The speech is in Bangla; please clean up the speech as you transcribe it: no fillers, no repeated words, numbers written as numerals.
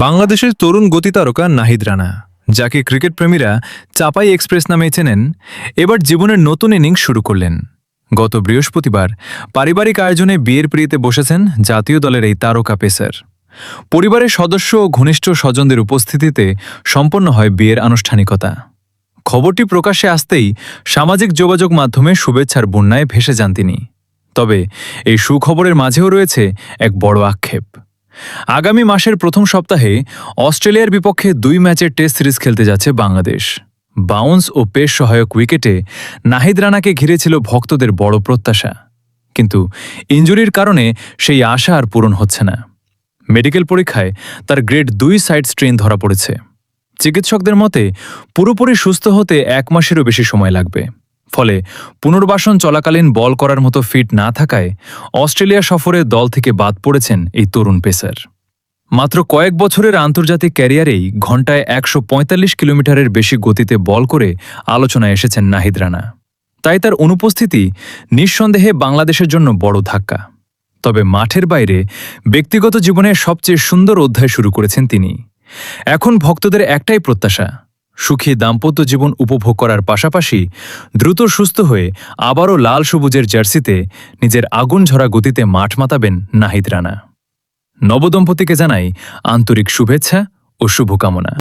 বাংলাদেশের তরুণ গতিতারকা নাহিদ রানা, যাকে ক্রিকেট প্রেমীরা চাপাই এক্সপ্রেস নামে চেনেন, এবার জীবনের নতুন ইনিংস শুরু করলেন। গত বৃহস্পতিবার পারিবারিক আয়োজনে বিয়ের পিঁড়িতে বসেছেন জাতীয় দলের এই তারকা পেসার। পরিবারের সদস্য ও ঘনিষ্ঠ স্বজনদের উপস্থিতিতে সম্পন্ন হয় বিয়ের আনুষ্ঠানিকতা। খবরটি প্রকাশ্যে আসতেই সামাজিক যোগাযোগ মাধ্যমে শুভেচ্ছার বন্যায় ভেসে যান তিনি। তবে এই সুখবরের মাঝেও রয়েছে এক বড় আক্ষেপ। আগামী মাসের প্রথম সপ্তাহে অস্ট্রেলিয়ার বিপক্ষে 2 ম্যাচের টেস্ট সিরিজ খেলতে যাচ্ছে বাংলাদেশ। বাউন্স ও পেস সহায়ক উইকেটে নাহিদ রানাকে ঘিরেছিল ভক্তদের বড় প্রত্যাশা, কিন্তু ইনজুরির কারণে সেই আশা আর পূরণ হচ্ছে না। মেডিকেল পরীক্ষায় তার গ্রেড 2 সাইড স্ট্রেন ধরা পড়েছে। চিকিৎসকদের মতে পুরোপুরি সুস্থ হতে 1 মাসেরও বেশি সময় লাগবে। ফলে পুনর্বাসন চলাকালীন বল করার মতো ফিট না থাকায় অস্ট্রেলিয়া সফরে দল থেকে বাদ পড়েছেন এই তরুণ পেসার। মাত্র কয়েক বছরের আন্তর্জাতিক ক্যারিয়ারেই ঘণ্টায় 145 কিলোমিটারের বেশি গতিতে বল করে আলোচনায় এসেছেন নাহিদ রানা। তাই তার অনুপস্থিতি নিঃসন্দেহে বাংলাদেশের জন্য বড় ধাক্কা। তবে মাঠের বাইরে ব্যক্তিগত জীবনে সবচেয়ে সুন্দর অধ্যায় শুরু করেছেন তিনি। এখন ভক্তদের একটাই প্রত্যাশা, সুখী দাম্পত্য জীবন উপভোগ করার পাশাপাশি দ্রুত সুস্থ হয়ে আবারও লাল সবুজের জার্সিতে নিজের আগুন ঝরা গতিতে মাঠ মাতাবেন নাহিদ রানা। নবদম্পতিকে জানাই আন্তরিক শুভেচ্ছা ও শুভকামনা।